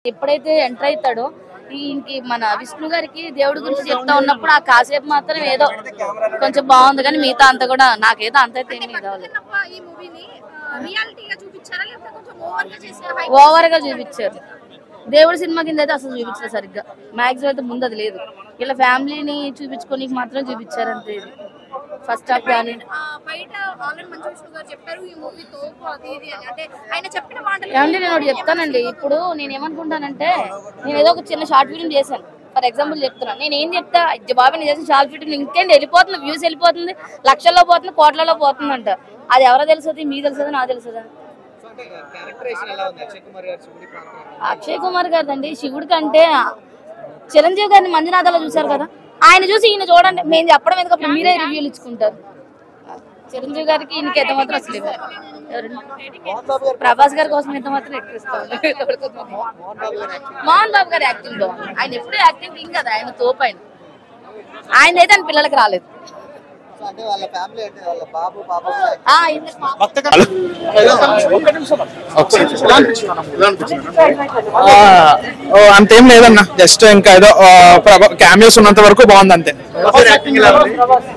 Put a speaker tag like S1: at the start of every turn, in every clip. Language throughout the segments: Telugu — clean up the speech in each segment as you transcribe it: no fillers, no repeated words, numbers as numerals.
S1: ఎప్పుడైతే ఎంటర్ అవుతాడో ఇంకి మన విష్ణు గారికి దేవుడి గురించి చెప్తా ఉన్నప్పుడు ఆ కాసేపు మాత్రం ఏదో కొంచెం బాగుంది కానీ మిగతా అంతా కూడా నాకేదో అంత అయితే ఓవర్ గా చూపించారు. దేవుడి సినిమా కింద అయితే అసలు చూపించారు సరిగ్గా, మ్యాక్సిమం అయితే ముందు అది లేదు. ఇలా ఫ్యామిలీని చూపించుకొని మాత్రం చూపించారు అంతే. ఇది ఫస్ట్ హాఫ్ కానీ ఏమండి నేను ఒకటి చెప్తానండి. ఇప్పుడు నేను ఏమనుకుంటానంటే, నేను ఏదో ఒక చిన్న షార్ట్ ఫిల్మ్ చేశాను ఫర్ ఎగ్జాంపుల్ చెప్తున్నాను. నేను ఏం చెప్తా, బాబా నేను చేసిన షార్ట్ ఫిల్మ్ ఇంకేంటి వెళ్ళిపోతుంది, వ్యూస్ వెళ్ళిపోతుంది, లక్షల్లో పోతుంది, కోట్లలో పోతుంది అంట. అది ఎవరో తెలుస్తుంది, మీకు తెలుస్తుంది, నాకు తెలుస్తుందా? అక్షయ్ కుమార్ గారిదండి శివుడి కంటే చిరంజీవి గారిని మంజునాథలో చూసారు కదా, ఆయన చూసి ఈయన చూడండి. మేము చెప్పడం ఎందుకు, మీరే రివ్యూలు ఇచ్చుకుంటారు. చిరంజీవి గారికి ఈయనకి ఎంత మాత్రం అసలు ప్రభాస్ గారి కోసం ఎంత మాత్రం ఎక్కువ ఇస్తాం. మోహన్ బాబు గారి యాక్టింగ్ బాగుంది. ఆయన ఎప్పుడు యాక్టింగ్ కింగ్ కదా, ఆయన తోపు. ఆయన అయితే ఆయన పిల్లలకి రాలేదు.
S2: అంతేం లేదన్న, జస్ట్ ఇంకా ఏదో క్యామియోస్ ఉన్నంత వరకు బాగుంది అంతే.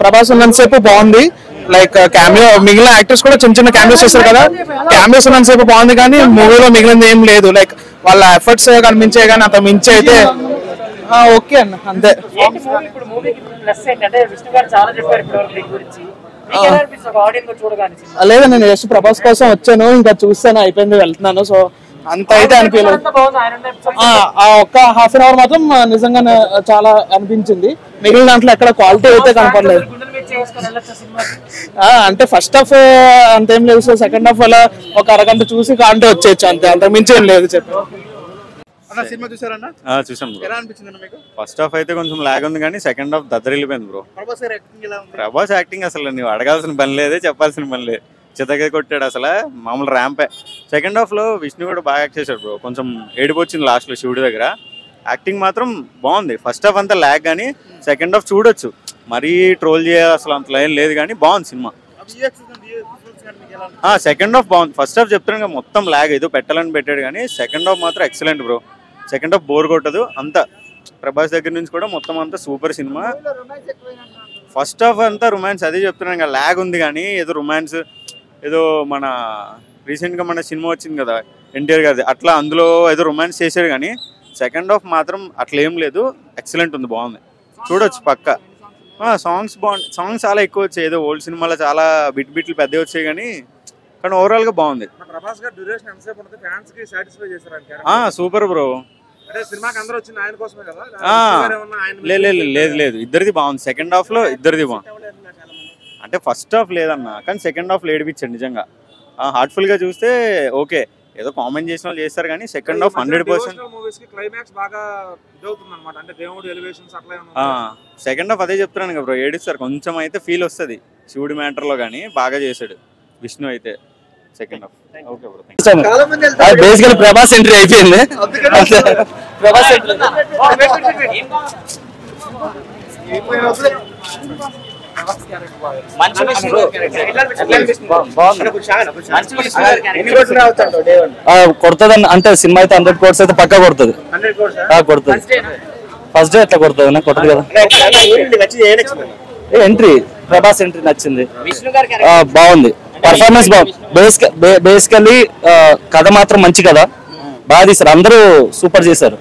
S2: ప్రభాస్ ఉన్నంతసేపు బాగుంది. లైక్ క్యామియో మిగిలిన యాక్టర్స్ కూడా చిన్న చిన్న క్యామియోస్ చేస్తారు కదా, క్యామియోస్ ఉన్నంతసేపు బాగుంది కానీ మూవీలో మిగిలింది ఏం లేదు. లైక్ వాళ్ళ ఎఫర్ట్స్ కనిపించే కానీ అంత మించి అయితే ఓకే అన్న అంతే. లేదా నేను జస్ట్ ప్రభాస్ కోసం వచ్చాను, ఇంకా చూస్తాను అయిపోయింది వెళ్తున్నాను. సో అంత అయితే అనిపించలేదు. ఆ ఒక్క హాఫ్ అన్ అవర్ మాత్రం నిజంగానే చాలా అనిపించింది. మిగిలిన దాంట్లో ఎక్కడ క్వాలిటీ అయితే కనపడలేదు. అంటే ఫస్ట్ హాఫ్ అంతేం లేదు. సో సెకండ్ హాఫ్ అలా ఒక అరగంట చూసి కాంటే వచ్చేయచ్చు అంతే, అంత మించి ఏం లేదు. చెప్పి
S3: చూసాం. ఫస్ట్ హాఫ్ అయితే కొంచెం లాగ్ ఉంది కానీ సెకండ్ హాఫ్ దద్దరిల్లిపోయింది బ్రో. ప్రభాస్ యాక్టింగ్ అసలు నువ్వు అడగాల్సిన పని లేదే, చెప్పాల్సిన పని లేదు. చితగా కొట్టాడు అసలు, మామూలు ర్యాంపే. సెకండ్ హాఫ్ లో విష్ణు కూడా బాగా యాక్ట్ చేశాడు బ్రో. కొంచెం ఏడుపు వచ్చింది లాస్ట్ లో శివుడి దగ్గర. యాక్టింగ్ మాత్రం బాగుంది. ఫస్ట్ హాఫ్ అంతా లాగ్ కానీ సెకండ్ హాఫ్ చూడొచ్చు. మరీ ట్రోల్ చేయాలి అసలు అంత లైన్ లేదు కానీ బాగుంది సినిమా. సెకండ్ హాఫ్ బాగుంది. ఫస్ట్ హాఫ్ చెప్తున్నాను మొత్తం లాగ్, ఏదో పెట్టాలని పెట్టాడు కానీ సెకండ్ హాఫ్ మాత్రం excellent bro. Second half bore కొట్టదు అంతా. ప్రభాస్ దగ్గర నుంచి కూడా మొత్తం అంతా సూపర్ సినిమా. ఫస్ట్ హాఫ్ అంతా రొమాన్స్, అదే చెప్తున్నాను కదా, లాగ్ ఉంది కానీ ఏదో రొమాన్స్ ఏదో మన రీసెంట్గా మన సినిమా వచ్చింది కదా ఎన్టీఆర్ గారిది, అట్లా అందులో ఏదో రొమాన్స్ చేశాడు కానీ సెకండ్ హాఫ్ మాత్రం అట్లా ఏం లేదు. ఎక్సలెంట్ ఉంది, బాగుంది, చూడొచ్చు పక్క. సాంగ్స్ బాగుంది, సాంగ్స్ చాలా ఎక్కువ వచ్చాయి. ఏదో ఓల్డ్ సినిమాలో చాలా బిట్లు పెద్దవి వచ్చాయి కానీ ఓవరాల్ గా బాగుంది. Super bro. లేదు ఇద్దరిది బాగుంది. సెకండ్ హాఫ్ లో ఇద్దరిది బాగుంది. అంటే ఫస్ట్ హాఫ్ లేదన్నా కానీ సెకండ్ హాఫ్ లో ఏడిపించాడు నిజంగా. హార్ట్ఫుల్ గా చూస్తే ఓకే, ఏదో కామెంట్ చేసిన వాళ్ళు చేస్తారు కానీ సెకండ్ హాఫ్ 100%. సెకండ్ హాఫ్ అదే చెప్తున్నాను కదా బ్రో, ఏడిస్తారు కొంచెం అయితే ఫీల్ వస్తుంది. శివుడి మ్యాటర్ లో కానీ బాగా చేశాడు విష్ణు అయితే సెకండ్ హాఫ్. ఓకే బ్రో,
S2: బేసికల్ ప్రభాస్ ఎంట్రీ అయిపోయింది. ప్రభాస్ కొడుతుంది అంటే సినిమా అయితే 100 crores అయితే పక్కా కొడుతుంది. ఫస్ట్ డే ఎట్లా కొడుతుంది కొట్టదు కదా. ఎంట్రీ ప్రభాస్ ఎంట్రీ నచ్చింది, బాగుంది. పర్ఫార్మెన్స్ బాగుంది. బేసికల్లీ కథ మాత్రం మంచి కథ, బాగా తీశారు. అందరూ సూపర్ చేశారు.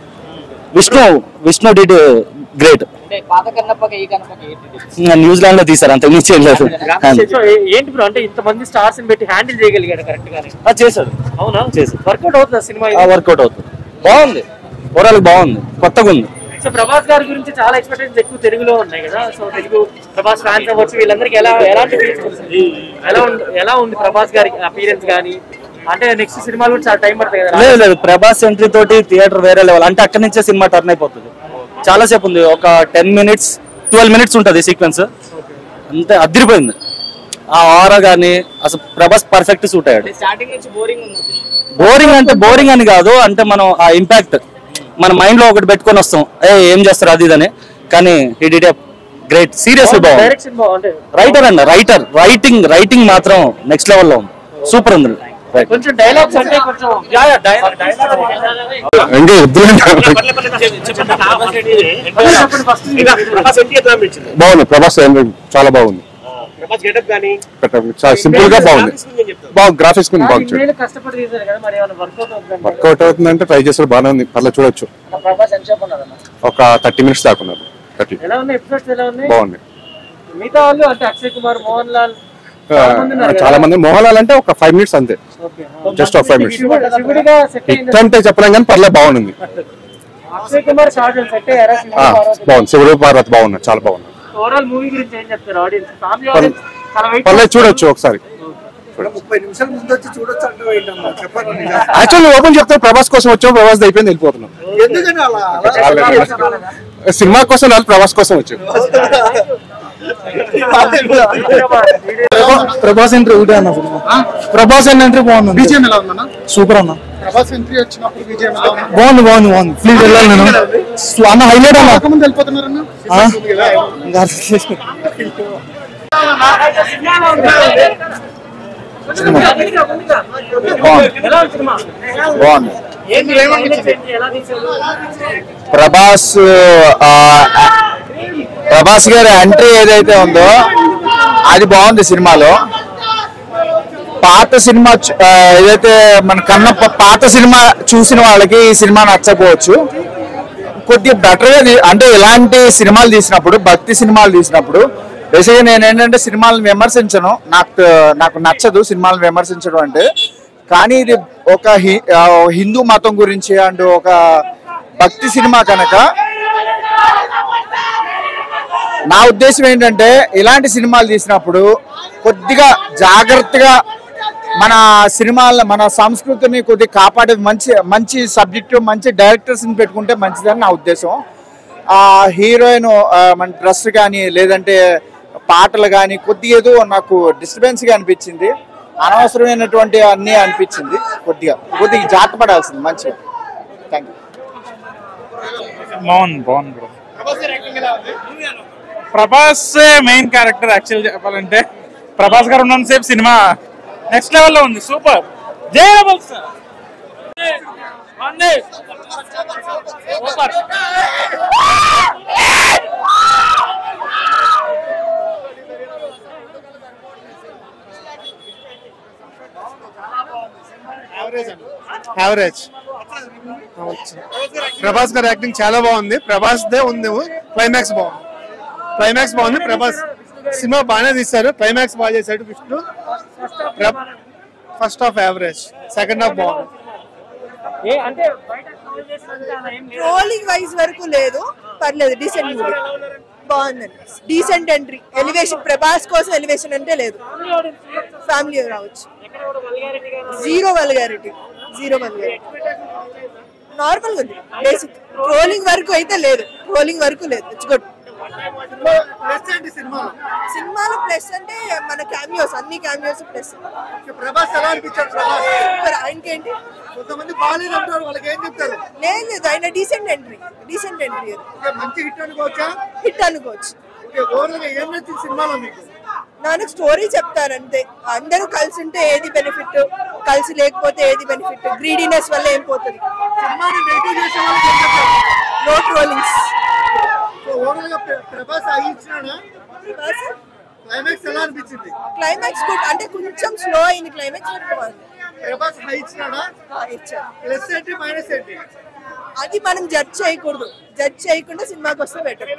S2: Vishnu did great. న్యూజిలాండ్ లో తీసారు, అంత మించి ఏం లేదు.
S4: ఏంటి బ్రో అంటే ఇంతమంది స్టార్స్ పెట్టి హ్యాండిల్ చేయగలిగాడు కరెక్ట్ గానే.
S2: చేశాడు.
S4: అవునా, చేశాడు. వర్కౌట్ అవుతుంది సినిమా.
S2: వర్కౌట్ అవుతుంది, బాగుంది, ఓవరాల్ బాగుంది, కొత్తగా ఉంది.
S4: సో ప్రభాస్ గారి గురించి చాలా ఎక్స్పెక్టేషన్స్ ఎక్కువ తెలుగులో ఉన్నాయి కదా. సో తెలుగు ప్రభాస్ ఫ్యాన్స్ అవ్వచ్చు, వీళ్ళందరికీ ఎలాంటి ఎలా ఉంది ప్రభాస్ గారి అపీరెన్స్ గానీ? అంటే నెక్స్ట్ సినిమాలు కూడా చాలా టైం పడుతుంది కదా.
S2: లేదు ప్రభాస్ ఎంట్రీ తోటి థియేటర్ వేరే లెవెల్. అంటే అక్కడి నుంచే సినిమా టర్న్ అయిపోతుంది. చాలా సేపు ఉంది, ఒక 10 minutes 12 minutes ఉంటుంది సీక్వెన్స్, అంతే అదిరిపోయింది. ఆ ఆరా గానీ అసలు ప్రభాస్ పర్ఫెక్ట్ సూట్ అయ్యాడు. బోరింగ్ అంటే బోరింగ్ అని కాదు, అంటే మనం ఆ ఇంపాక్ట్ మన మైండ్ లో ఒకటి పెట్టుకొని వస్తాం, ఏం చేస్తారు అది ఇదని. కానీ హి డిడ్ ఎ గ్రేట్, సీరియస్లీ బాగుంది. రైటర్ అండి, రైటింగ్ మాత్రం నెక్స్ట్ లెవెల్లో ఉంది, సూపర్ ఉంది.
S4: కొంచెం డైలాగ్స్ అంటే కొంచెం
S5: బాగుంది. ప్రభాస్ చాలా బాగుంది. సింపుల్ గా బాగుంది. బాగుంది. గ్రాఫిక్స్ బాగుంది. వర్కౌట్ అవుతుందంటే ట్రై చేస్తారు. బాగానే ఉంది. పర్లేదు చూడొచ్చు. ఒక 30 minutes దాకా ఉన్నారు. బాగుంది.
S4: మిగతా వాళ్ళు అంటే అక్షయ్ కుమార్, మోహన్ లాల్
S5: చాలా మంది. మోహన్ లాల్ అంటే ఒక 5 minutes అంతే. జస్ట్ ఒక 5 minutes. హిట్ అంటే చెప్పలేం కానీ పర్లేదు బాగుంది.
S4: అక్షయ్ కుమార్
S5: బాగుంది. శివుడు పార్వతి బాగున్నారు. చాలా బాగున్నారు.
S4: ఓవరాల్ మూవీ గురించి ఏం చెప్తారు ఆడియన్స్? ఫ్యామిలీ ఆడియన్స్
S5: పర్లేదు చూడొచ్చు ఒకసారి.
S6: 30 నిమిషాల ముందు వచ్చి చూడొచ్చు అంటే చెప్పండి.
S5: యాక్చువల్లీ ఓపెన్ చెప్తాను, ప్రభాస్ కోసం వచ్చాం. ప్రభాస్ అయిపోయింది, వెళ్ళిపోతున్నాం.
S6: ఎందుకని
S5: సినిమా కోసం రాదు, ప్రభాస్ కోసం వచ్చాం.
S2: ప్రభాస్ ఎంట్రీ ఒకటే అన్న. ప్రభాస్ ఎంట్రీ బాగుంది.
S6: విజయం ఎలా ఉందన్న?
S2: సూపర్ అన్న.
S6: ప్రభాస్ ఎంట్రీ వచ్చినప్పుడు విజయం ఎలా ఉంది?
S2: బాగుంది. ప్లీజ్ వెళ్ళాలి నేను అన్న. హైలైట్ అన్న.
S6: ముందు వెళ్ళిపోతున్నారన్న.
S7: ప్రభాస్ గారి ఎంట్రీ ఏదైతే ఉందో అది బాగుంది సినిమాలో. పాత సినిమా ఏదైతే మన కన్నా పాత సినిమా చూసిన వాళ్ళకి ఈ సినిమా నచ్చకపోవచ్చు. కొద్దిగా బెటర్గా అంటే ఇలాంటి సినిమాలు తీసినప్పుడు, భక్తి సినిమాలు తీసినప్పుడు బేసిక్గా నేను ఏంటంటే సినిమాలను విమర్శించను. నాకు నచ్చదు సినిమాలను విమర్శించడం అంటే. కానీ ఇది ఒక హిందూ మతం గురించి అండ్ ఒక భక్తి సినిమా కనుక నా ఉద్దేశం ఏంటంటే ఇలాంటి సినిమాలు తీసినప్పుడు కొద్దిగా జాగ్రత్తగా మన సినిమాల మన సంస్కృతిని కొద్దిగా కాపాడే మంచి సబ్జెక్టు, మంచి డైరెక్టర్స్ని పెట్టుకుంటే మంచిదని నా ఉద్దేశం. హీరోయిన్ మన డ్రెస్ కానీ లేదంటే పాటలు కానీ కొద్దిగా ఏదో నాకు డిస్టర్బెన్స్గా అనిపించింది. అనవసరమైనటువంటి అన్నీ అనిపించింది. కొద్దిగా జాగ్రత్త పడాల్సింది. మంచిగా. Thank you.
S8: బాగుంది. Prabhas main character. యాక్చువల్ చెప్పాలంటే ప్రభాస్ గారు ఉన్నంతసేపు సినిమా నెక్స్ట్ లెవెల్లో ఉంది. సూపర్. జై ప్రభాస్.
S6: యావరేజ్. ప్రభాస్ గారి యాక్టింగ్ చాలా బాగుంది. ప్రభాస్ దే ఉంది. క్లైమాక్స్ బాగుంది. ప్రభాస్ సినిమా బాగానే తీశారు. క్లైమాక్స్ బాగా చేశాడు Vishnu. First half average, second half బాగుంది.
S9: ట్రోలింగ్ వైజ్ వరకు లేదు, పర్లేదు. డీసెంట్ మూవీ, బాగుందండి. Decent entry. ఎలివేషన్, ప్రభాస్ కోసం ఎలివేషన్ అంటే లేదు. ఫ్యామిలీ రావచ్చు. Zero vulgarity. నార్మల్ గా ఉంది. బేసిక్ ట్రోలింగ్ వరకు అయితే లేదు. It's good. సినిమాలో ప్లస్ అంటే మన క్యామియోస్, అన్ని క్యామియోస్ ప్లస్.
S6: ప్రభాస్ ఎలా అనిపించారు?
S9: ఆయనకేంటి
S6: కొంతమంది బాగాలేదు అంటారు, వాళ్ళకి ఏం చెప్తారు?
S9: లేదు, ఆయన డీసెంట్ ఎంట్రీ.
S6: మంచి హిట్ అనుకోవచ్చా?
S9: హిట్ అనుకోవచ్చు.
S6: ఏం నచ్చింది సినిమాలో మీకు?
S9: నాకు స్టోరీ చెప్తారంతే. అందరూ కలిసి ఉంటే ఏది బెనిఫిట్, కలిసి లేకపోతే ఏది బెనిఫిట్. గ్రీడీనెస్ వల్ల ఏం పోతుంది? No trollings.
S6: ప్రభాస్ క్లైమాక్స్ ఎలా అనిపించింది?
S9: Climax good. అంటే కొంచెం స్లో అయింది క్లైమాక్స్.
S6: ప్రభాస్ హై ఇచ్చినాడా? ప్లస్ ఏంటి మైనస్ ఏంటి?
S9: అది మనం జడ్జ్ చేయకూడదు. జడ్జ్ చేయకుండా సినిమాకి వస్తే బెటర్.